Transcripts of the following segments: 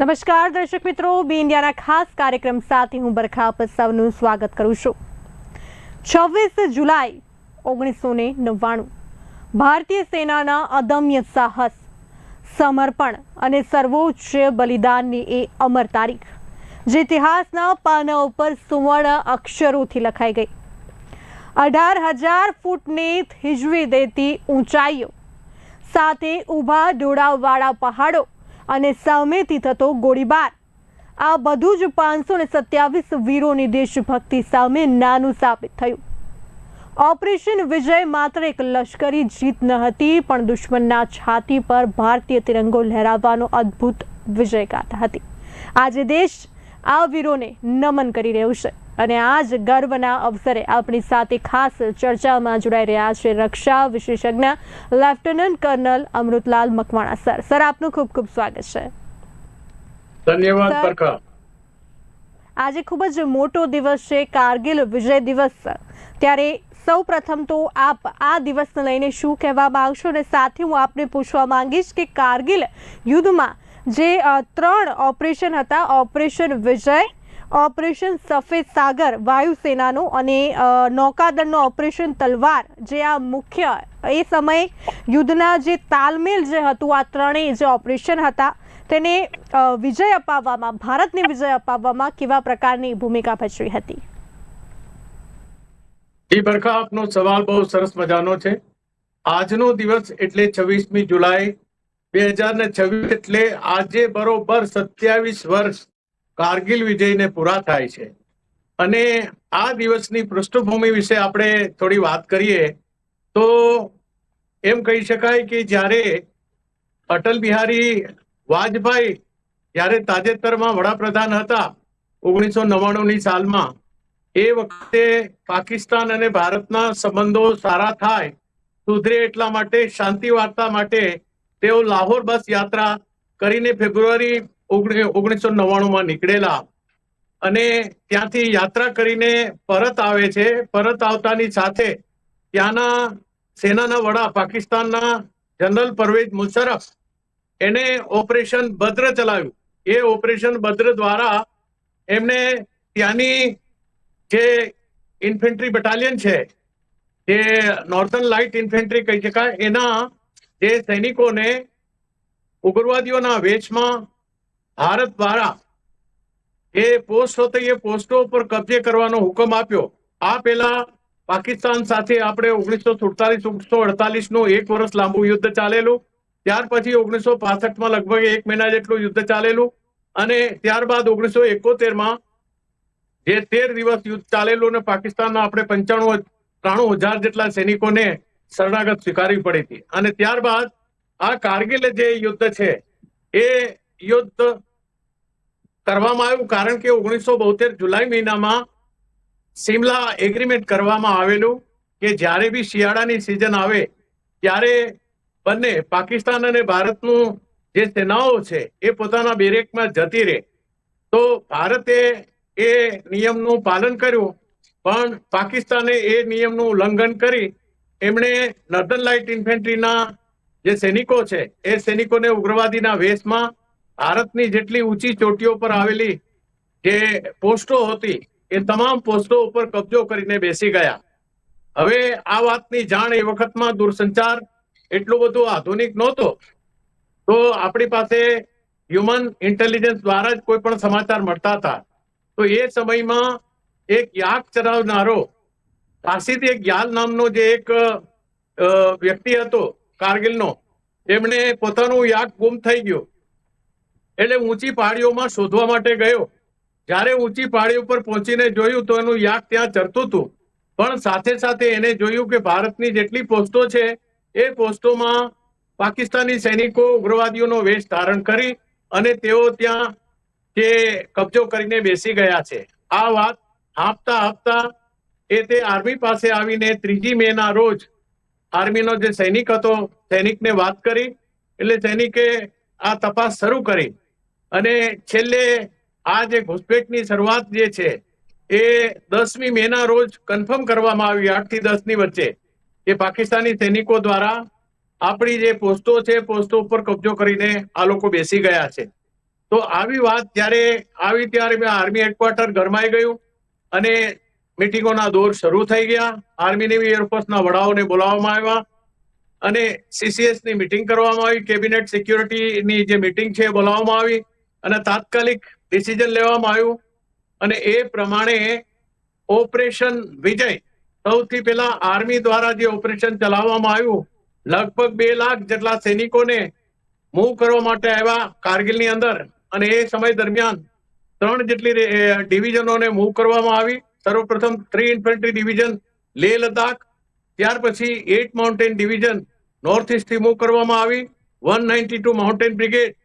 નમસ્કાર દર્શક મિત્રો, બી ઇન્ડિયાના ખાસ કાર્યક્રમ સાથે હું બરખા આપ સૌનું સ્વાગત કરું છું। 26 જુલાઈ 1999 ભારતીય સેનાના અદમ્ય સાહસ, સમર્પણ અને સર્વોચ્ચ બલિદાનની એ અમર તારીખ જે ઇતિહાસના પાના ઉપર સુવર્ણ અક્ષરોથી લખાઈ ગઈ। 18,000 ફૂટને થીજવી દેતી ઊંચાઈઓ સાથે ઊભા ડોળાવાળા પહાડો અને સામેથી થતો ગોળીબાર, આ બધું જ 527 વીરોની દેશભક્તિ સામે નાનું સાબિત થયું। ઓપરેશન વિજય માત્ર એક લશ્કરી જીત ન હતી, પણ દુશ્મનના છાતી પર ભારતીય તિરંગો લહેરાવવાનો અદ્ભુત વિજયગાથા હતી। આજે દેશ આ વીરોને નમન કરી રહ્યું છે અને આજ ગર્વના અવસરે આપણી સાથે ખાસ ચર્ચામાં જોડાઈ રહ્યા છે રક્ષા વિશેષજ્ઞ lieutenant colonel Amritlal Makwana sir. Sir, આપનું ખૂબ ખૂબ સ્વાગત છે। ધન્યવાદ બરખા। આજે ખૂબ જ મોટો દિવસ છે, કારગિલ વિજય દિવસ, ત્યારે સૌ પ્રથમ તો આપ આ દિવસને લઈને શું કહેવા માંગશો અને સાથે હું આપને પૂછવા માંગીશ કે કારગિલ યુદ્ધમાં જે 3 ઓપરેશન હતા, ઓપરેશન વિજય, ઓપરેશન સફેદ સાગર વાયુસેનાનું અને નૌકાદળનો ઓપરેશન તલવાર, જે આ મુખ્ય એ સમયે યુદ્ધના જે તાલમેલ જે હતું, આ ત્રણેય જે ઓપરેશન હતા તેને વિજય અપાવવામાં, ભારતને વિજય અપાવવામાં કેવા પ્રકારની ભૂમિકા ભજવી હતી? જી બરખા, આપનો સવાલ બહુ સરસ મજાનો છે। આજનો દિવસ એટલે 26મી જુલાઈ 2026, એટલે આજે બરોબર 27 વર્ષ કારગિલ વિજયને પૂરા થાય છે। અને આ દિવસની પૃષ્ઠભૂમિ વિશે આપણે થોડી વાત કરીએ તો એમ કહી શકાય કે જ્યારે અટલ બિહારી વાજપેયી જ્યારે તાજેતરમાં વડાપ્રધાન હતા 1999ની સાલમાં, એ વખતે પાકિસ્તાન અને ભારતના સંબંધો સારા થાય, સુધરે એટલા માટે, શાંતિ વાર્તા માટે તેઓ લાહોર બસ યાત્રા કરીને ફેબ્રુઆરી 1999માં નીકળેલા અને ત્યાંથી યાત્રા કરીને પરત આવે છે। પરત આવતાની સાથે ત્યાંના સેનાના વડા પાકિસ્તાનના જનરલ પરવેઝ મુશર્રફ એને ઓપરેશન ભદ્ર ચલાવ્યું। એ ઓપરેશન ભદ્ર દ્વારા એમને ત્યાંની જે ઇન્ફેન્ટ્રી બટાલિયન છે, જે નોર્થન લાઇટ ઇન્ફેન્ટ્રી કહી શકાય, એના જે સૈનિકોને ઉગ્રવાદીઓના વેશમાં ભારત દ્વારા એ પોસ્ટ હતી, એ પોસ્ટો પર કબજે કરવાનો હુકમ આપ્યો। આ પહેલા પાકિસ્તાન સાથે આપણે 1947-1948નું 1 વર્ષ લાંબુ યુદ્ધ ચાલેલું, ત્યાર પછી 1965માં લગભગ 1 મહિના જેટલું યુદ્ધ ચાલેલું અને ત્યારબાદ 1971માં જે 13 દિવસ યુદ્ધ ચાલેલું અને પાકિસ્તાનના આપણે 93,000 જેટલા સૈનિકોને શરણાગત સ્વીકારવી પડી હતી। અને ત્યારબાદ આ કારગિલ જે યુદ્ધ છે એ યુદ્ધ કરવામાં આવ્યું, કારણ કે 1972 જુલાઈ મહિનામાં સિમલા એગ્રીમેન્ટ કરવામાં આવેલું કે જ્યારે બી શિયાળાની સિઝન આવે ત્યારે બંને પાકિસ્તાન અને ભારતનું જે સેનાઓ છે એ પોતાના બેરેકમાં જતી રહે। તો ભારતે એ નિયમનું પાલન કર્યું, પણ પાકિસ્તાને એ નિયમનું ઉલ્લંઘન કરી એમણે નોર્થન લાઇટ ઇન્ફેન્ટ્રીના જે સૈનિકો છે એ સૈનિકોને ઉગ્રવાદીના વેશમાં ભારતની જેટલી ઊંચી ચોટીઓ પર આવેલી જે પોસ્ટો હતી એ તમામ પોસ્ટો ઉપર કબજો કરીને બેસી ગયા। હવે આ વાતની જાણ એ વખતમાં દૂરસંચાર એટલું બધું આધુનિક નહોતો, તો આપણી પાસે હ્યુમન ઇન્ટેલિજન્સ દ્વારા જ કોઈ પણ સમાચાર મળતા હતા। તો એ સમયમાં એક યાક ચલાવનારો કાશીદ એક યાલ નામનો જે એક વ્યક્તિ હતો કારગિલનો, એમણે પોતાનું યાક ગુમ થઈ ગયું એટલે ઊંચી પહાડીઓમાં શોધવા માટે ગયો। જ્યારે ઊંચી પહાડી ઉપર પહોંચીને જોયું તો એનું યાક ત્યાં ચરતું હતું, પણ સાથે સાથે એને જોયું કે ભારતની જેટલી પોસ્ટો છે એ પોસ્ટોમાં પાકિસ્તાની સૈનિકો ઉગ્રવાદીઓનો વેશ ધારણ કરી અને તેઓ ત્યાં જે કબજો કરીને બેસી ગયા છે। આ વાત હાંફતા હાંફતા તે આર્મી પાસે આવીને 3જી મેના રોજ આર્મીનો જે સૈનિક હતો સૈનિકને વાત કરી, એટલે સૈનિકે આ તપાસ શરૂ કરી અને છેલ્લે આ જે ઘૂસપેઠની શરૂઆત જે છે એ 10મી મેના રોજ કન્ફર્મ કરવામાં આવી, 8 થી 10ની વચ્ચે, કે પાકિસ્તાની સૈનિકો દ્વારા આપણી જે પોસ્ટો છે પોસ્ટો ઉપર કબજો કરીને આ લોકો બેસી ગયા છે। તો આવી વાત જ્યારે આવી ત્યારે મેં આર્મી હેડક્વાર્ટર ગરમાઈ ગયું અને મિટિંગોના દોર શરૂ થઈ ગયા. આર્મી નેવી એરફોર્સના વડાઓને બોલાવવામાં આવ્યા અને CCS ની મિટિંગ કરવામાં આવી. કેબિનેટ સિક્યુરિટીની જે મિટિંગ છે એ બોલાવવામાં આવી અને તાત્કાલિક ડિસિઝન લેવામાં આવ્યું અને એ પ્રમાણે ઓપરેશન વિજય સૌથી પહેલા આર્મી દ્વારા જે ઓપરેશન ચલાવવામાં આવ્યું, લગભગ 2 લાખ જેટલા સૈનિકોને મૂવ કરવા માટે આવ્યા કારગિલની અંદર અને એ સમય દરમિયાન 3 જેટલી ડિવિઝનોને મૂવ કરવામાં આવી. સર્વપ્રથમ 3 ઇન્ફેન્ટ્રી ડિવિઝન લેહ લદ્દાખ, ત્યાર પછી 8 માઉન્ટેન ડિવિઝન નોર્થ ઇસ્ટથી મૂવ કરવામાં આવી, 192 માઉન્ટેન બ્રિગેડ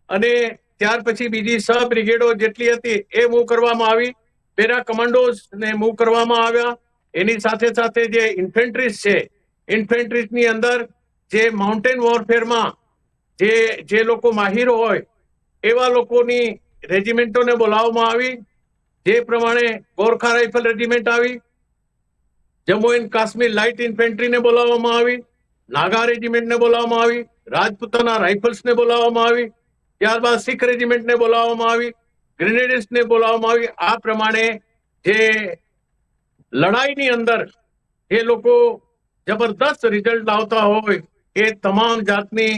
અને ત્યાર પછી બીજી સબ બ્રિગેડો જેટલી હતી એ મૂવ કરવામાં આવી. પેરા કમાન્ડોઝ ને મૂવ કરવામાં આવ્યા. એની સાથે સાથે જે ઇન્ફેન્ટ્રીઝ છે, ઇન્ફેન્ટ્રીઝની અંદર જે માઉન્ટેન વોરફેરમાં જે લોકો માહિર હોય એવા લોકોની રેજિમેન્ટોને બોલાવવામાં આવી. જે પ્રમાણે ગોરખા રાઇફલ રેજિમેન્ટ આવી, જમ્મુ એન્ડ કાશ્મીર લાઇટ ઇન્ફેન્ટ્રીને બોલાવવામાં આવી, નાગા રેજિમેન્ટને બોલાવવામાં આવી, રાજપૂતાના રાઇફલ્સને બોલાવવામાં આવી, ત્યારબાદ શીખ રેજિમેન્ટને બોલાવવામાં આવી, ગ્રેનેડિયર્સને બોલાવવામાં આવી. આ પ્રમાણે જે લડાઈની અંદર એ લોકો જબરદસ્ત રિઝલ્ટ લાવતા હોય એ તમામ જાતની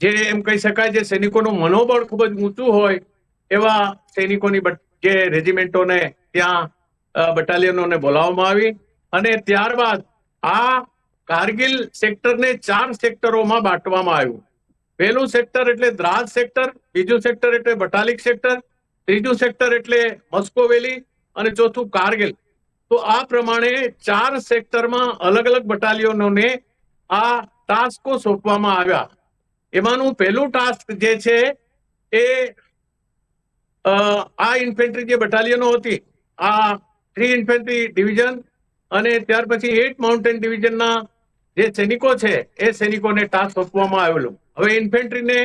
જે એમ કહી શકાય જે સૈનિકોનું મનોબળ ખૂબ જ ઊંચું હોય એવા સૈનિકોની જે રેજિમેન્ટોને ત્યાં બટાલિયનોને બોલાવવામાં આવી અને ત્યારબાદ આ કારગિલ સેક્ટરને 4 સેક્ટરોમાં બાંટવામાં આવ્યું. પહેલું સેક્ટર એટલે દ્રાસ સેક્ટર, બીજું સેક્ટર એટલે બટાલિક સેક્ટર, ત્રીજું સેક્ટર એટલે મસ્કો વેલી અને ચોથું કારગિલ. તો આ પ્રમાણે 4 સેક્ટરમાં અલગ અલગ બટાલિયનોને આ ટાસ્કો સોંપવામાં આવ્યા. એમાંનું પહેલું ટાસ્ક જે છે એ આ ઇન્ફેન્ટ્રી જે બટાલિયનો હતી, આ 3 ઇન્ફેન્ટ્રી ડિવિઝન અને ત્યાર પછી 8 માઉન્ટેન ડિવિઝનના જે સૈનિકો છે એ સૈનિકોને ટાસ્ક સોંપવામાં આવેલું. હવે ઇન્ફેન્ટ્રીને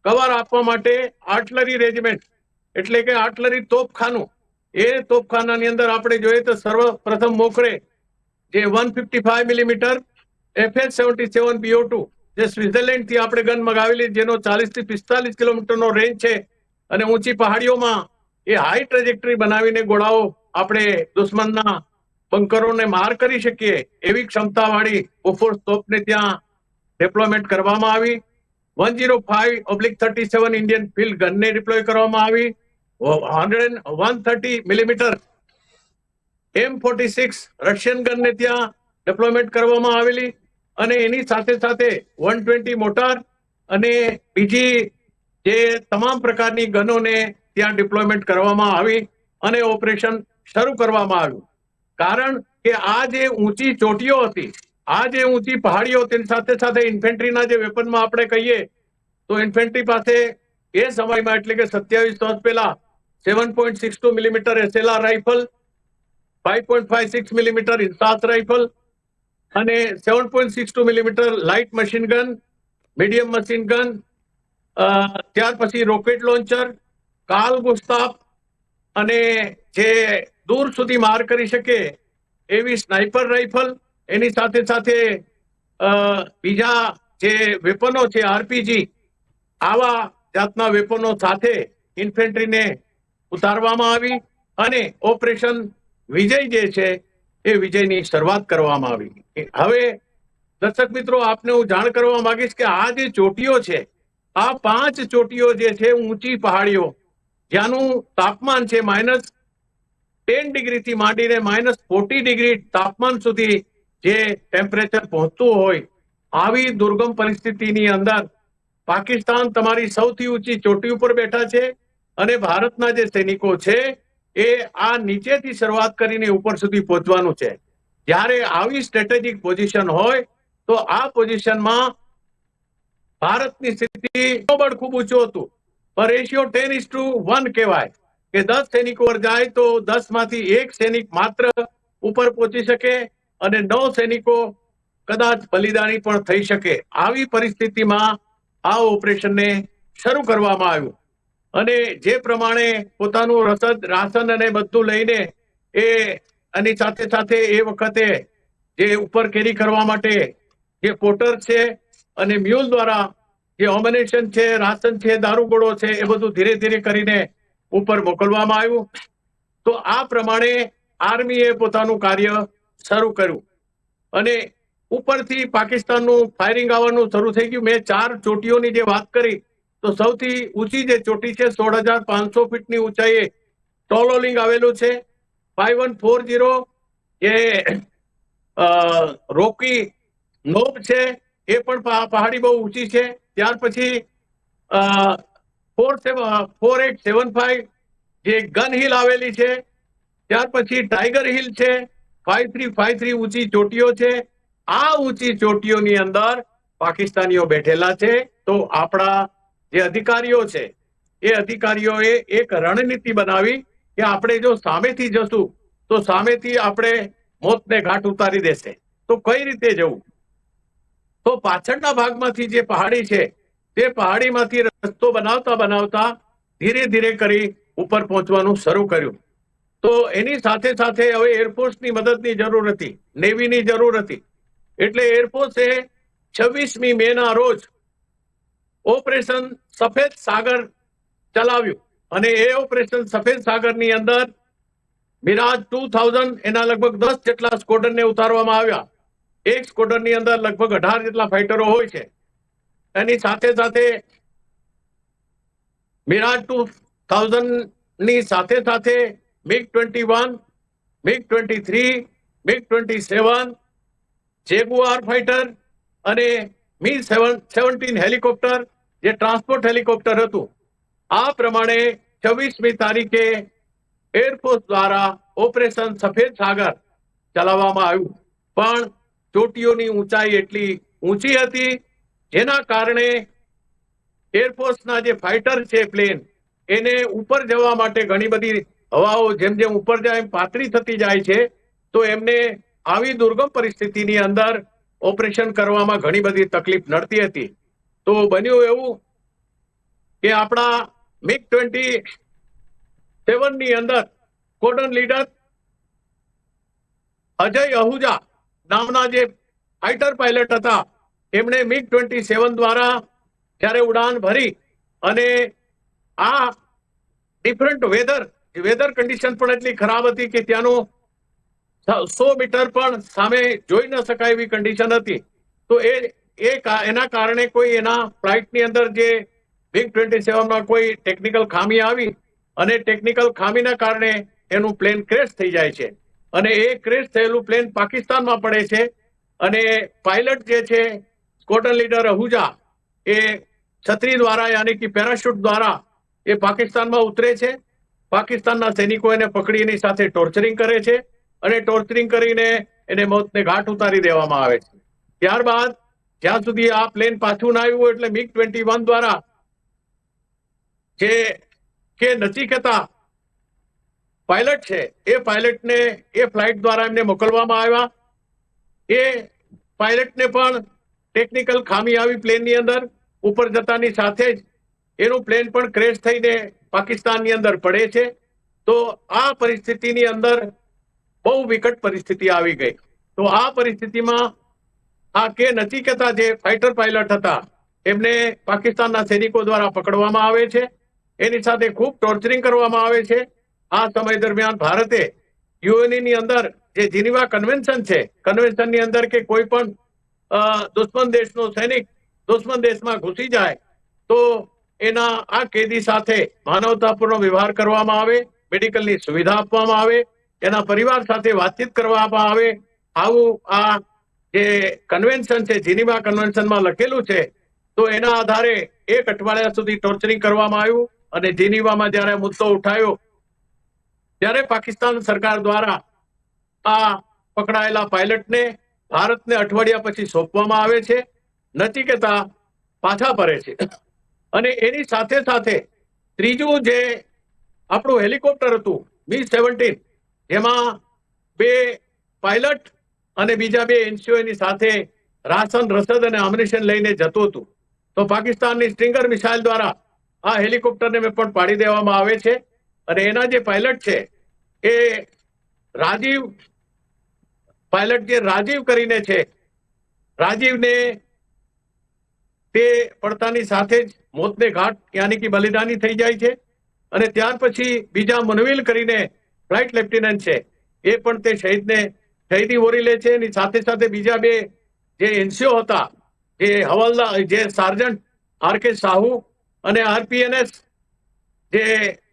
કવર આપવા માટે આર્ટલરી રેજિમેન્ટ એટલે કે આર્ટલરી તોપખાનું, એ તોપખાનાની અંદર આપણે જોઈએ તો સર્વપ્રથમ મોખરે જે 155 મિલીમીટર FH-77 BO2 જે સ્વિટ્ઝરલેન્ડથી આપણે ગન મગાવેલી, જેનો 40 થી 45 કિલોમીટરનો રેન્જ છે અને ઊંચી પહાડીઓમાં એ હાઈ ટ્રેજેક્ટરી બનાવીને ગોળાઓ આપણે દુશ્મનના બંકરોને માર કરી શકીએ એવી ક્ષમતાવાળી બોફોર્સ તોપને ત્યાં ડિપ્લોયમેન્ટ કરવામાં આવી. 105/37 ઇન્ડિયન ફિલ્ડ ગનને ડિપ્લોય કરવામાં આવી. 130 મિલીમીટર M46 રશિયન ગનને ત્યાં ડિપ્લોયમેન્ટ કરવામાં આવેલી અને એની સાથે સાથે 120 મોટાર અને બીજી જે તમામ પ્રકારની ગનોને ત્યાં ડિપ્લોયમેન્ટ કરવામાં આવી અને ઓપરેશન શરૂ કરવામાં આવ્યું. કારણ કે આ જે ઊંચી ચોટીઓ હતી, આ જે ઊંચી પહાડીઓ, તેની સાથે સાથે ઇન્ફેન્ટ્રીના જે વેપનમાં આપણે કહીએ તો ઇન્ફેન્ટ્રી પાસે એ સમયમાં એટલે કે 27 વર્ષ પહેલા 7.62 millimetre SLR rifle, 5.56 millimetre INSAS rifle અને 7.62 millimetre light machine gun, medium machine gun, ત્યાર પછી રોકેટ લોન્ચર, કાલ ગુસ્તાફ અને જે દૂર સુધી માર કરી શકે એવી સ્નાઇપર રાઇફલ, એની સાથે સાથે બીજા જે વેપનો છે RPG, આવા જાતના વેપનો સાથે ઇન્ફેન્ટ્રીને ઉતારવામાં આવી અને ઓપરેશન વિજય જે છે એ વિજયની શરૂઆત કરવામાં આવી. હવે દર્શક મિત્રો, આપને હું જાણ કરવા માંગીશ કે આ જે ચોટીઓ છે, આ 5 ચોટીઓ જે છે ઊંચી પહાડીઓ, જ્યાંનું તાપમાન છે -10 ડિગ્રીથી માંડીને -40 ડિગ્રી તાપમાન સુધી જે ટેમ્પરેચર પહોંચતું હોય, આવી દુર્ગમ પરિસ્થિતિની અંદર પાકિસ્તાન તમારી સૌથી ઊંચી ચોટી ઉપર બેઠા છે અને ભારતના જે સૈનિકો છે એ આ નીચેથી શરૂઆત કરીને ઉપર સુધી પહોંચવાનું છે. જ્યારે આવી સ્ટ્રેટેજિક પોઝિશન હોય તો આ પોઝિશનમાં ભારતની સ્થિતિ બળ ખૂબ ઊંચું હતું, પણ રેશિયો 10:1 કહેવાય કે 10 સૈનિકો પર જાય તો 10 માંથી 1 સૈનિક માત્ર ઉપર પહોંચી શકે અને 9 સૈનિકો કદાચ બલિદાની પણ થઈ શકે. આવી પરિસ્થિતિમાં આ ઓપરેશનને શરૂ કરવામાં આવ્યું અને જે પ્રમાણે પોતાનું રસદ, રાશન અને બધું લઈને એ અને સાથે સાથે એ વખતે જે ઉપર કેરી કરવા માટે જે પોટર છે અને મ્યુલ દ્વારા જે ઓમિનેશન છે, રાશન છે, દારૂગોળો છે, એ બધું ધીરે ધીરે કરીને ઉપર મોકલવામાં આવ્યું. તો આ પ્રમાણે આર્મીએ પોતાનું કાર્ય શરૂ કર્યું અને ઉપરથી પાકિસ્તાનનું ફાયરિંગ આવવાનું શરૂ થઈ ગયું. મેં 4 ચોટીઓની જે વાત કરી, તો સૌથી ઊંચી જે ચોટી છે 16,500 ફીટની ઊંચાઈએ ટોલોલિંગ આવેલું છે. 5140 એ રોકી નોબ છે, એ પણ પહાડી બહુ ઊંચી છે. ત્યાર પછી 4875 જે ગન હિલ આવેલી છે. ત્યાર પછી ટાઈગર હિલ છે. 5353 ઊંચી ચોટીઓ છે. આ ઊંચી ચોટીઓની અંદર પાકિસ્તાનીઓ બેઠેલા છે. તો આપણા જે અધિકારીઓ છે, એ અધિકારીઓએ એક રણનીતિ બનાવી કે આપણે જો સામેથી જશું તો સામેથી આપણે મોતને ઘાટ ઉતારી દેશે. તો કઈ રીતે જવું? તો પાછળના ભાગમાંથી જે પહાડી છે, તે પહાડીમાંથી રસ્તો બનાવતા બનાવતા ધીરે ધીરે કરી ઉપર પહોંચવાનું શરૂ કર્યું. તો એની સાથે સાથે હવે એરફોર્સની મદદની જરૂર હતી, નેવીની જરૂર હતી. એટલે એરફોર્સે 26મી મેના રોજ ઓપરેશન સફેદ સાગર ચલાવ્યું અને એ ઓપરેશન સફેદ સાગરની અંદર મિરાજ 2000 એના લગભગ 10 જેટલા સ્કોડનને ઉતારવામાં આવ્યા. એક સ્કોડનની અંદર લગભગ 18 જેટલા ફાઇટરો હોય છે. એની સાથે સાથે મિરાજ 2000 ની સાથે સાથે MiG-21, MiG-23, MiG-27, Jaguar fighter અને Mi-17 હેલિકોપ્ટર, જે ટ્રાન્સપોર્ટ હેલિકોપ્ટર હતું. આ પ્રમાણે 26મી તારીખે એરફોર્સ દ્વારા ઓપરેશન સફેદ સાગર ચલાવવામાં આવ્યું. પણ ચોટીઓની ઊંચાઈ એટલી ઊંચી હતી, જેના કારણે એરફોર્સના જે ફાઇટર છે પ્લેન, એને ઉપર જવા માટે ઘણી બધી હવાઓ જેમ જેમ ઉપર જાય એમ પાતળી થતી જાય છે. તો એમને આવી દુર્ગમ પરિસ્થિતિની અંદર ઓપરેશન કરવામાં ઘણી બધી તકલીફ નડતી હતી. તો બન્યું એવું કે આપણા MiG-27 ની અંદર સ્કોડન લીડર અજય અહુજા નામના જે ફાઇટર પાયલટ હતા, એમણે MiG-27 દ્વારા જ્યારે ઉડાન ભરી અને આ ડિફરન્ટ વેધર કન્ડિશન પણ એટલી ખરાબ હતી કે ત્યાંનું 100 મીટર પણ સામે જોઈ ન શકાય એવી કન્ડિશન હતી. તો એના કારણે કોઈ એના ફ્લાઇટની અંદર જે MiG-27માં કોઈ ટેકનિકલ ખામી આવી અને ટેકનિકલ ખામીના કારણે એનું પ્લેન ક્રેશ થઈ જાય છે. અને એ ક્રેશ થયેલું પ્લેન પાકિસ્તાનમાં પડે છે. અને પાયલટ જે છે સ્કોડન લીડર અહુજા, એ છત્રી દ્વારા યાની કે પેરાશૂટ દ્વારા એ પાકિસ્તાનમાં ઉતરે છે. પાકિસ્તાનના સૈનિકો એને પકડી એની સાથે ટોર્ચરિંગ કરે છે અને ટોર્ચરિંગ કરીને એને મોતને ઘાટ ઉતારી દેવામાં આવે છે. ત્યારબાદ જ્યાં સુધી આ પ્લેન પાછું ના આવ્યું એટલે MiG-21 દ્વારા જે કે નચિકેતા પાયલટ છે, એ પાયલટને એ ફ્લાઇટ દ્વારા એમને મોકલવામાં આવ્યા. એ પાયલટને પણ ટેકનિકલ ખામી આવી પ્લેનની અંદર. ઉપર જતાની સાથે જ એનું પ્લેન પણ ક્રેશ થઈને પાકિસ્તાનની અંદર પડે છે. તો આ પરિસ્થિતિની અંદર બહુ વિકટ પરિસ્થિતિ આવી ગઈ. તો આ પરિસ્થિતિમાં આ કે નચિકેતા જે ફાઇટર પાયલટ હતા, એમને પાકિસ્તાનના સૈનિકો દ્વારા પકડવામાં આવે છે. એની સાથે ખૂબ ટોર્ચરિંગ કરવામાં આવે છે. આ સમય દરમિયાન ભારતે યુએનની અંદર જે જીનીવા કન્વેન્શન છે, કન્વેન્શનની અંદર કે કોઈ પણ દુશ્મન દેશનો સૈનિક દુશ્મન દેશમાં ઘૂસી જાય તો એના આ કેદી સાથે માનવતાપૂર્ણ વ્યવહાર કરવામાં આવે, મેડિકલની સુવિધા આપવામાં આવે, એના પરિવાર સાથે વાતચીત કરવામાં આવે. આવું આ જે કન્વેન્શન છે, જીનીવા કન્વેન્શનમાં લખેલું છે. તો એના આધારે 1 અઠવાડિયા સુધી ટોર્ચરિંગ કરવામાં આવ્યું. અને જીનીવામાં જ્યારે મુદ્દો ઉઠાયો ત્યારે પાકિસ્તાન સરકાર દ્વારા આ પકડાયેલા પાયલટને ભારતને અઠવાડિયા પછી સોંપવામાં આવે છે. નચિકેતા પાછા ફરે છે. અને એની સાથે સાથે ત્રીજું જે આપણું હેલિકોપ્ટર હતું Mi-17, જેમાં 2 પાયલટ અને બીજા 2 NCO એની સાથે રાશન, રસદ અને અમ્યુનિશન લઈને જતું હતું. તો પાકિસ્તાનની સ્ટ્રિંગર મિસાઇલ દ્વારા આ હેલિકોપ્ટરને પણ પાડી દેવામાં આવે છે. અને એના જે પાયલટ છે એ રાજીવ પાયલટ, જે રાજીવ કરીને છે, રાજીવને તે પડતાની સાથે જ મોતને ઘાટ યાની કે બલિદાની થઈ જાય છે. અને ત્યાર પછી બીજા મુનવિલ કરીને ફ્લાઇટ લેફ્ટિનન્ટ છે, એ પણ તે શહીદી ઓરી લે છે. એની સાથે સાથે બીજા બે જે એનસીઓ હતા, જે હવાલદાર, જે સાર્જન્ટ આર.કે. સાહુ અને આરપીએનએસ જે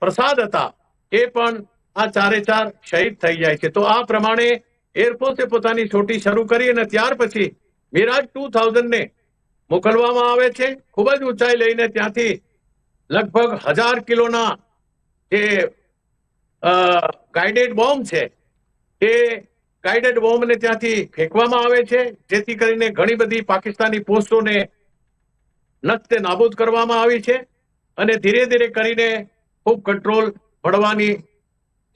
પ્રસાદ હતા, એ પણ આ ચારે ચાર શહીદ થઈ જાય છે. તો આ પ્રમાણે એરફોર્સે પોતાની છોટી શરૂ કરી અને ત્યાર પછી મિરાજ 2000 ને મોકલવામાં આવે છે. ખૂબ જ ઊંચાઈ લઈને ત્યાંથી લગભગ 1000 કિલોના જે ગાઇડેડ બોમ્બ છે, એ ગાઇડેડ બોમ્બને ત્યાંથી ફેંકવામાં આવે છે, જેથી કરીને ઘણી બધી પાકિસ્તાની પોસ્ટોને નસ્તે નાબૂદ કરવામાં આવી છે. અને ધીરે ધીરે કરીને ખૂબ કંટ્રોલ મળવાની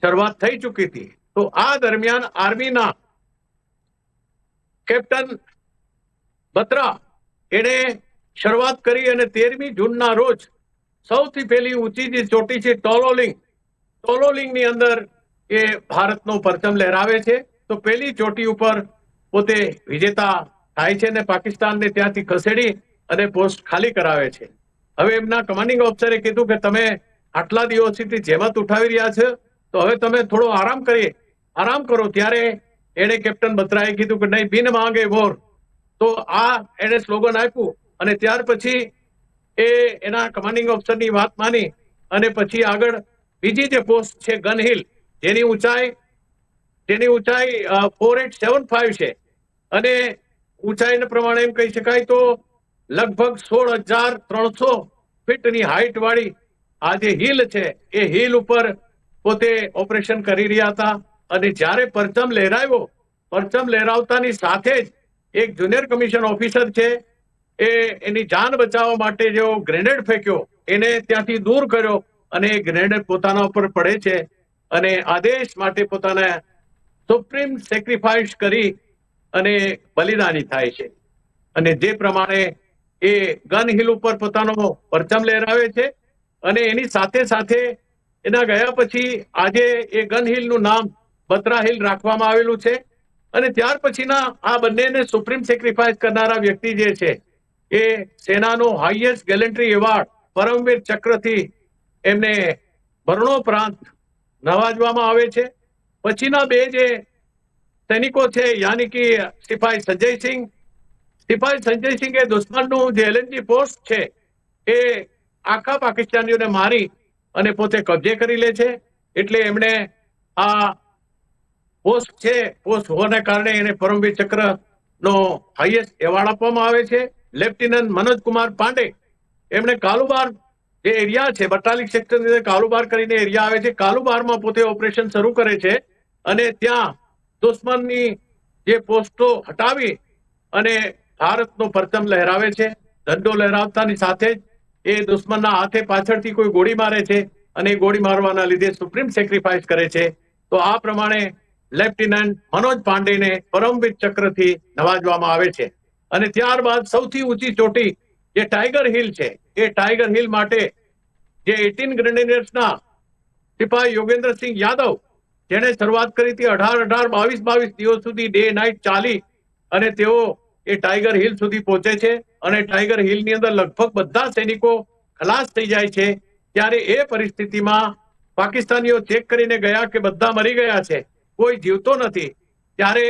શરૂઆત થઈ ચૂકી હતી. તો આ દરમિયાન આર્મીના કેપ્ટન બત્રા એને શરૂઆત કરી અને 13મી જૂનના રોજ સૌથી પહેલી ઊંચી જે ચોટી છે ટોલોલિંગની અંદર એ ભારતનો પરચમ લહેરાવે છે. તો પહેલી ચોટી ઉપર પોતે વિજેતા થાય છે અને પાકિસ્તાનને ત્યાંથી ખસેડી અને પોસ્ટ ખાલી કરાવે છે. હવે એમના કમાન્ડિંગ ઓફિસરે કીધું કે તમે આટલા દિવસથી જેમત ઉઠાવી રહ્યા છો, તો હવે તમે થોડો આરામ કરો. ત્યારે એને કેપ્ટન બત્રાએ કીધું કે નહીં, બિન માંગે વોર. તો આ એને સ્લોગન આપ્યું અને ત્યાર પછી એ એના કમાન્ડિંગ ઓફિસરની વાત માની અને પછી આગળ બીજી જે પોસ્ટ છે ગન હિલ, જેની ઊંચાઈ 4875 છે અને ઊંચાઈને પ્રમાણે એમ કહી શકાય તો લગભગ 16,300 ફીટની હાઈટ વાળી આ જે હિલ છે, એ હિલ ઉપર પોતે ઓપરેશન કરી રહ્યા હતા. અને જ્યારે પરચમ લહેરાવતાની સાથે જ એક જુનિયર કમિશન ઓફિસર છે, એ એની જાન બચાવવા માટે જો ગ્રેનેડ ફેંક્યો, એને ત્યાંથી દૂર કર્યો અને એ ગ્રેનેડ પોતાના ઉપર પડે છે અને આદેશ માટે પોતાના સુપ્રીમ સેક્રિફાઈસ કરી અને બલિદાની થાય છે. અને જે પ્રમાણે એ ગન હિલ ઉપર પોતાનો પરચમ લહેરાવે છે. અને એની સાથે સાથે એના ગયા પછી આજે એ ગન હિલનું નામ બત્રા હિલ રાખવામાં આવેલું છે. અને ત્યાર પછીના આ બંનેને સુપ્રીમ સેક્રિફાઈસ કરનારા વ્યક્તિ જે છે, એ સેનાનો હાઈએસ્ટ ગેલેન્ટ્રી એવોર્ડ પરમવીર ચક્રથી એમને મરણોપરાંત નવાજવામાં આવે છે. પછીના બે જે સૈનિકો છે, યાની કે સિપાઈ સંજય સિંહ એ દુશ્મનનું જે LNG પોસ્ટ છે, એ આખા પાકિસ્તાનીઓને મારી અને પોતે કબજે કરી લે છે. એટલે એમણે આ પોસ્ટ હોવાના કારણે એને પરમવીર ચક્રનો હાઈએસ્ટ એવોર્ડ આપવામાં આવે છે. લેફ્ટિનન્ટ મનોજ કુમાર પાંડે, એમણે કાલુબાર જે એરિયા છે, બટાલિક સેક્ટર કાલુબાર કરીને એરિયા આવે છે, કાલુબારમાં પોતે ઓપરેશન શરૂ કરે છે અને ત્યાં દુશ્મનની જે પોસ્ટો હટાવી અને ભારતનો પરચમ લહેરાવે છે. ઝંડો લહેરાવતાની સાથે જ એ દુશ્મનના હાથે પાછળથી કોઈ ગોળી મારે છે અને ગોળી મારવાના લીધે સુપ્રીમ સેક્રિફાઈસ કરે છે. તો આ પ્રમાણે લેફ્ટિનન્ટ મનોજ પાંડેને પરમવીર ચક્રથી નવાજવામાં આવે છે. અને ત્યારબાદ સૌથી ઊંચી ચોટી જે ટાઈગર હિલ છે, એ ટાઈગર હિલ માટે જે 18 ગ્રેનેડિયર્સના સિપાહી યોગેન્દ્રસિંહ યાદવ, જેણે શરૂઆત કરી હતી 22 દિવસ સુધી ડે નાઇટ ચાલી અને તેઓ એ ટાઈગર હિલ સુધી પહોંચે છે. અને ટાઈગર હિલની અંદર લગભગ બધા સૈનિકો ખલાસ થઈ જાય છે. ત્યારે એ પરિસ્થિતિમાં પાકિસ્તાનીઓ ચેક કરીને ગયા કે બધા મરી ગયા છે, કોઈ જીવતો નથી. ત્યારે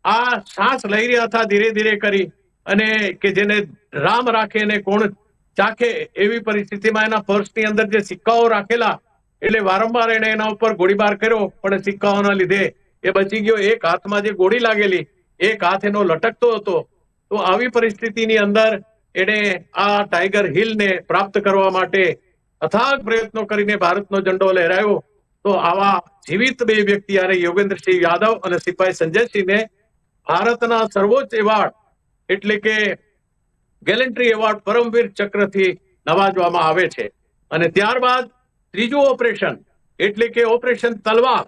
આ શ્વાસ લઈ રહ્યા હતા ધીરે ધીરે કરી, અને કે જેને રામ રાખે અને કોણ ચાખે એવી પરિસ્થિતિમાં એના પર્સની અંદર જે સિક્કાઓ રાખેલા, એટલે વારંવાર એને એના ઉપર ગોળીબાર કર્યો, પણ સિક્કાઓના લીધે એ બચી ગયો. એક હાથમાં જે ગોળી લાગેલી, એક હાથ એનો લટકતો હતો. તો આવી પરિસ્થિતિની અંદર એને આ ટાઈગર હિલને પ્રાપ્ત કરવા માટે અથાગ પ્રયત્નો કરીને ભારતનો ઝંડો લહેરાયો. તો આવા જીવિત બે વ્યક્તિ, યોગેન્દ્રસિંહ યાદવ અને સિપાહી સંજયસિંહને ભારતના સર્વોચ્ચ એવોર્ડ એટલે કે ગેલેન્ટ્રી એવોર્ડ પરમવીર ચક્રથી નવાજવામાં આવે છે. અને ત્યારબાદ ત્રીજું ઓપરેશન એટલે કે ઓપરેશન તલવાર.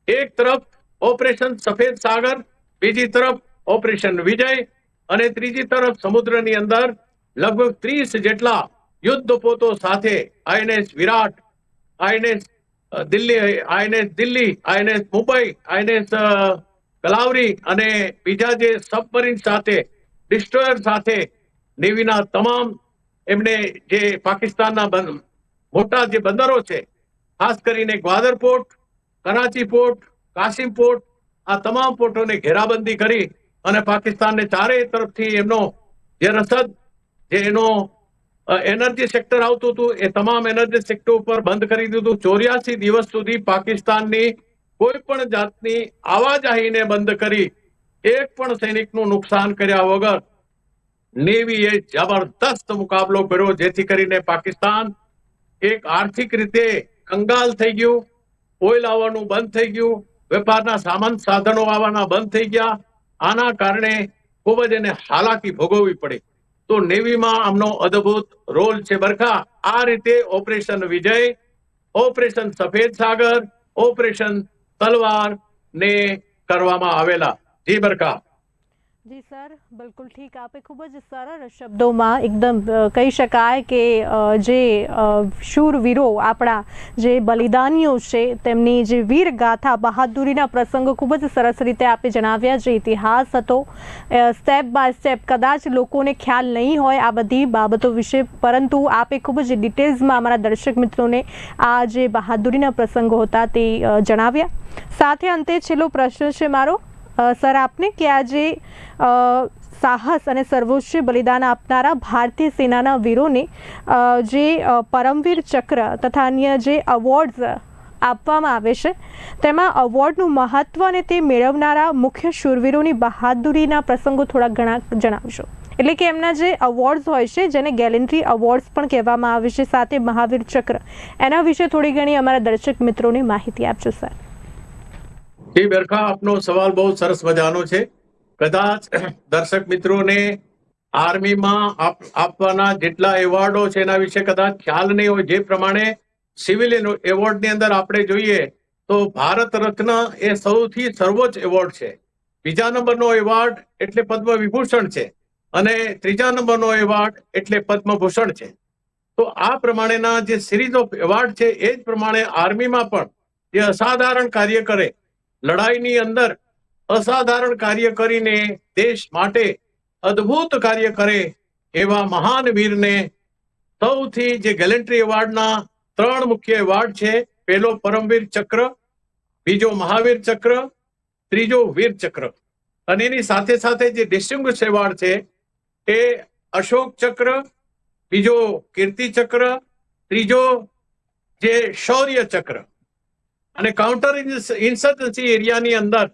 એક તરફ ઓપરેશન સફેદ સાગર, બીજી તરફ ઓપરેશન વિજય અને ત્રીજી તરફ સમુદ્રની અંદર લગભગ 30 જેટલા યુદ્ધપોતો સાથે INS વિરાટ, INS Delhi, INS Mumbai, INS કલાવરી અને બીજા જે સબમરીન સાથે, ડિસ્ટ્રોયર સાથે નેવીના તમામ એમને જે પાકિસ્તાનના મોટા જે બંદરો છે, ખાસ કરીને Gwadar port, Karachi port, Qasim port, આ તમામ પોર્ટોને ઘેરાબંધી કરી અને પાકિસ્તાનને ચારે તરફથી એમનો જે રસદ, જે એનો એનર્જી સેક્ટર આવતું હતું, એ તમામ એનર્જી સેક્ટર ઉપર બંધ કરી દીધું. 84 દિવસ સુધી પાકિસ્તાનની કોઈ પણ જાતની આવાજાહીને બંધ કરી એક પણ સૈનિકનું નુકસાન કર્યા વગર નેવીએ જબરદસ્ત મુકાબલો કર્યો, જેથી કરીને પાકિસ્તાન એક આર્થિક રીતે કંગાલ થઈ ગયું, ઓઇલ આવવાનું બંધ થઈ ગયું, વેપારના સામાન સાધનો આવવાના બંધ થઈ ગયા. આના કારણે ખૂબ જ એને હાલાકી ભોગવવી પડી. તો નેવીમાં આમનો અદ્ભુત રોલ છે. બરખા, આ રીતે ઓપરેશન વિજય, ઓપરેશન સફેદ સાગર, ઓપરેશન તલવાર ને કરવામાં આવેલા. જી બરખા. જી સર, બિલકુલ ઠીક. આપે ખૂબ જ સરળ શબ્દોમાં એકદમ કહી શકાય કે જે શૂરવીરો, આપણા જે બલિદાનીઓ છે, તેમની જે વીર ગાથા, બહાદુરીના પ્રસંગો ખૂબ જ સરસ રીતે આપે જણાવ્યા. જે ઇતિહાસ હતો સ્ટેપ બાય સ્ટેપ, કદાચ લોકોને ખ્યાલ નહીં હોય આ બધી બાબતો વિશે, પરંતુ આપે ખૂબ જ ડિટેલ્સમાં અમારા દર્શક મિત્રોને આ જે બહાદુરીના પ્રસંગો હતા તે જણાવ્યા. સાથે અંતે છેલ્લો પ્રશ્ન છે મારો સર આપને, કે આ જે સાહસ અને સર્વોચ્ચ બલિદાન આપનારા ભારતીય સેનાના વીરોને જે પરમવીર ચક્ર તથા અન્ય જે અવોર્ડ્સ આપવામાં આવે છે, તેમાં અવોર્ડનું મહત્વ અને તે મેળવનારા મુખ્ય શૂરવીરોની બહાદુરીના પ્રસંગો થોડા ઘણા જણાવશો. એટલે કે એમના જે અવોર્ડ્સ હોય છે, જેને ગેલેન્ટ્રી અવોર્ડ્સ પણ કહેવામાં આવે છે, સાથે મહાવીર ચક્ર, એના વિશે થોડી ઘણી અમારા દર્શક મિત્રોને માહિતી આપજો સર. જી બરખા, આપનો સવાલ બહુ સરસ મજાનો છે. કદાચ દર્શક મિત્રોને આર્મીમાં આપવાના જેટલા એવોર્ડો છે એના વિશે કદાચ ખ્યાલ નહીં હોય. જે પ્રમાણે સિવિલિયન એવોર્ડની અંદર આપણે જોઈએ તો ભારત રત્ન એ સૌથી સર્વોચ્ચ એવોર્ડ છે. બીજા નંબરનો એવોર્ડ એટલે પદ્મ વિભૂષણ છે અને ત્રીજા નંબરનો એવોર્ડ એટલે પદ્મભૂષણ છે. તો આ પ્રમાણેના જે સિરીઝ ઓફ એવોર્ડ છે, એ જ પ્રમાણે આર્મીમાં પણ જે અસાધારણ કાર્ય કરે, લડાઈની અંદર અસાધારણ કાર્ય કરીને દેશ માટે અદ્ભુત કાર્ય કરે એવા મહાન વીરને સૌથી જે ગેલેન્ટ્રી એવોર્ડના 3 મુખ્ય એવોર્ડ છે. પહેલો પરમવીર ચક્ર, બીજો મહાવીર ચક્ર, ત્રીજો વીર ચક્ર. અને એની સાથે સાથે જે ડિસ્ટિંગ્વિશ એવોર્ડ છે એ અશોક ચક્ર, બીજો કીર્તિ ચક્ર, ત્રીજો જે શૌર્ય ચક્ર. અને કાઉન્ટર ઇન્સર્જન્સી એરિયાની અંદર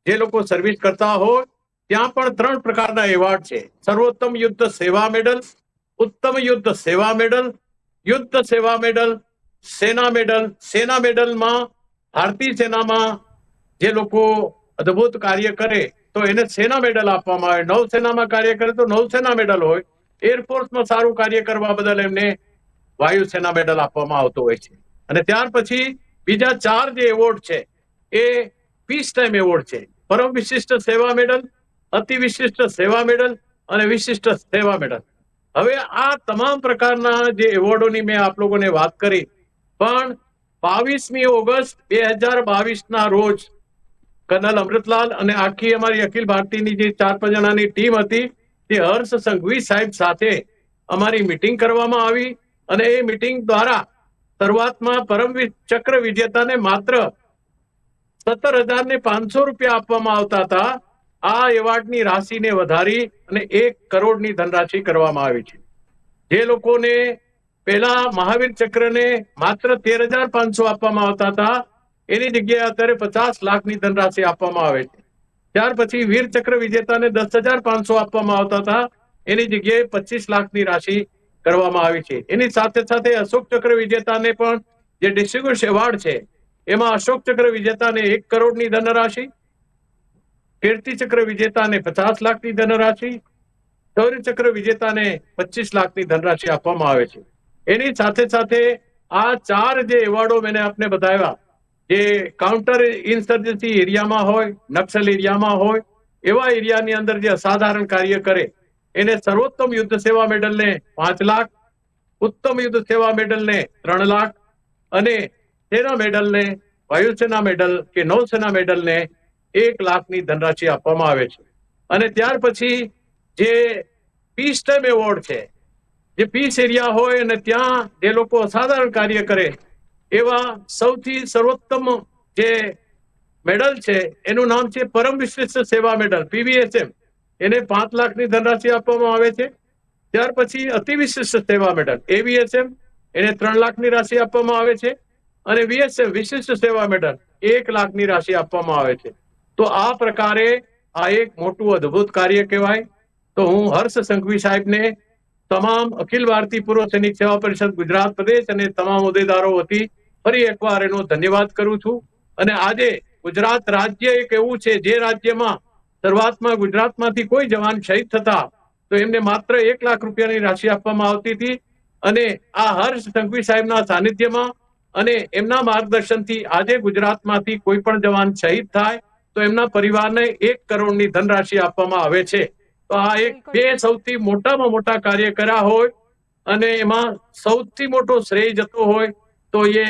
જે લોકો સર્વિસ કરતા હોય ત્યાં પણ 3 પ્રકારના એવોર્ડ છે. સર્વોત્તમ યુદ્ધ સેવા મેડલ, ઉત્તમ યુદ્ધ સેવા મેડલ, યુદ્ધ સેવા મેડલ, સેના મેડલ. સેના મેડલમાં ભારતીય સેનામાં જે લોકો અદ્ભુત કાર્ય કરે તો એને સેના મેડલ આપવામાં આવે. નૌસેનામાં કાર્ય કરે તો નૌસેના મેડલ હોય. એરફોર્સમાં સારું કાર્ય કરવા બદલ એમને વાયુસેના મેડલ આપવામાં આવતો હોય છે. અને ત્યાર પછી બીજા 4 જે એવોર્ડ છે એ પીસ ટાઈમ એવોર્ડ છે. પરમ વિશિષ્ટ સેવા મેડલ, અતિ વિશિષ્ટ સેવા મેડલ અને વિશિષ્ટ સેવા મેડલ. હવે આ તમામ પ્રકારના જે એવોર્ડોની મેં આપ લોકોને વાત કરી, પણ 22મી ઓગસ્ટ 2022ના રોજ કર્નલ અમૃતલાલ અને આખી અમારી અખિલ ભારતીયની જે 4-5 જણાની ટીમ હતી, તે હર્ષ સંઘવી સાહેબ સાથે અમારી મીટિંગ કરવામાં આવી. અને એ મીટિંગ દ્વારા શરૂઆતમાં પરમવીર ચક્ર વિજેતાને માત્ર 17,500 રૂપિયા આપવામાં આવતા હતા. આ એવોર્ડની રાશિને વધારી અને 1 કરોડની ધનરાશિ કરવામાં આવી છે. જે લોકોને પહેલા મહાવીર ચક્રને માત્ર 13,500 આપવામાં આવતા હતા, એની જગ્યાએ અત્યારે 50 લાખની ધનરાશિ આપવામાં આવે છે. ત્યાર પછી વીર ચક્ર વિજેતાને 10,500 આપવામાં આવતા હતા, એની જગ્યાએ 25 લાખની રાશિ કરવામાં આવી છે. એની સાથે સાથે અશોક ચક્ર વિજેતાને પણ જે ડિસ્ટિંગ્વિશ એવોર્ડ છે એમાં અશોક ચક્ર વિજેતાને 1 કરોડની ધનરાશિ, કીર્તિ ચક્ર વિજેતાને 50 લાખની ધનરાશિ, શૌર્ય ચક્ર વિજેતાને 25 લાખની ધનરાશિ આપવામાં આવે છે. એની સાથે સાથે આ 4 જે એવોર્ડો મેં આપને બતાવ્યા, જે કાઉન્ટર ઇન્સર્જન્સી એરિયામાં હોય, નક્સલ એરિયામાં હોય, એવા એરિયાની અંદર જે અસાધારણ કાર્ય કરે એને સર્વોત્તમ યુદ્ધ સેવા મેડલને 5 લાખ, ઉત્તમ યુદ્ધ સેવા મેડલને 3 લાખ અને સેના મેડલને, વાયુસેના મેડલ કે નૌસેના મેડલને 1 લાખની ધનરાશિ આપવામાં આવે છે. અને ત્યાર પછી જે પીસ ટાઈમ એવોર્ડ છે, જે પીસ એરિયા હોય અને ત્યાં જે લોકો અસાધારણ કાર્ય કરે એવા સૌથી સર્વોત્તમ જે મેડલ છે એનું નામ છે પરમ વિશિષ્ટ સેવા મેડલ PVSM. એને 5 લાખની ધનરાશિ આપવામાં આવે છે. ત્યાર પછી અતિ વિશિષ્ટ સેવા મેડલ AVSM, એને 3 લાખની રાશિ આપવામાં આવે છે. અને VSM વિશિષ્ટ સેવા મેડલ 1 લાખની રાશિ આપવામાં આવે છે. તો આ પ્રકારે આ એક મોટું અદ્ભુત કાર્ય કહેવાય. તો હું હર્ષ સંઘવી સાહેબને તમામ અખિલ ભારતીય પૂર્વ સૈનિક સેવા પરિષદ ગુજરાત પ્રદેશ અને તમામ હોદ્દેદારો વતી ફરી એકવાર એનો ધન્યવાદ કરું છું. અને આજે ગુજરાત રાજ્ય એક એવું છે જે રાજ્યમાં શરૂઆતમાં ગુજરાતમાંથી કોઈ જવાન શહીદ થતા તો એમને માત્ર 1 લાખ રૂપિયાની રાશિ આપવામાં આવતી હતી. અને આ હર્ષ સંઘવી સાહેબના સાનિધ્યમાં અને એમના માર્ગદર્શનથી આજે ગુજરાતમાંથી કોઈ પણ જવાન શહીદ થાય તો એમના પરિવારને 1 કરોડની ધનરાશિ આપવામાં આવે છે. તો આ એક બે સૌથી મોટામાં મોટા કાર્ય કર્યા હોય અને એમાં સૌથી મોટો શ્રેય જતો હોય તો એ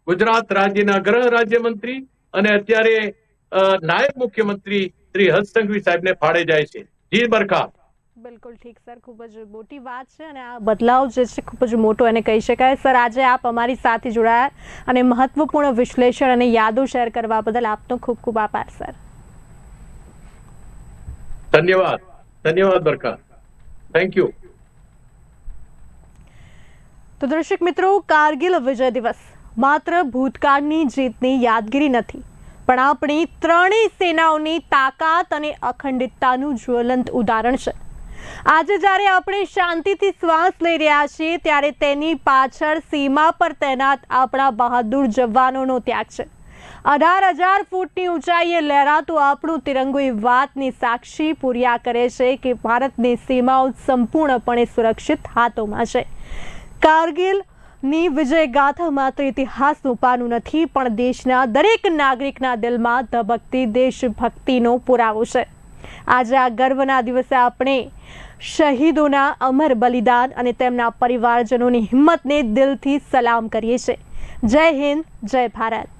ગુજરાત રાજ્યના ગૃહ રાજ્યમંત્રી અને અત્યારે નાયબ મુખ્યમંત્રી શ્રી હર્ષ સંઘવી સાહેબને ફાળે જાય છે. જી બરખા. બિલકુલ ઠીક સર, ખૂબ જ મોટી વાત છે અને આ બદલાવ જે છે ખૂબ જ મોટો એને કહી શકાય. સર, આજે આપ અમારી સાથે જોડાયા અને મહત્વપૂર્ણ વિશ્લેષણ અને યાદો શેર કરવા બદલ આપનો ખૂબ ખૂબ આભાર સર. ધન્યવાદ બરખા, થેન્ક યુ. તો દર્શક મિત્રો, કારગિલ વિજય દિવસ માત્ર ભૂતકાળની જીતની યાદગીરી નથી, પણ આપણી ત્રણેય સેનાઓની તાકાત અને અખંડિતતાનું જ્વલંત ઉદાહરણ છે. આજે જ્યારે આપણે શાંતિથી શ્વાસ લઈ રહ્યા છીએ ત્યારે તેની પાછળ સીમા પર તૈનાત આપણા બહાદુર જવાનોનો ત્યાગ છે. 18,000 ફૂટની ઊંચાઈએ લહેરાતો આપણો તિરંગો એ વાતની સાક્ષી પૂર્યા કરે છે કે ભારતની સીમાઓ સંપૂર્ણપણે સુરક્ષિત હાથોમાં છે. કારગિલની વિજય ગાથા માત્ર ઇતિહાસનું પાનું નથી, પણ દેશના દરેક નાગરિકના દિલમાં ધબકતી દેશભક્તિનો પુરાવો છે. આજે આ ગર્વના દિવસે આપણે શહીદોના અમર બલિદાન અને તેમના પરિવારજનોની હિંમતને દિલથી સલામ કરીએ છીએ. જય હિન્દ, જય ભારત.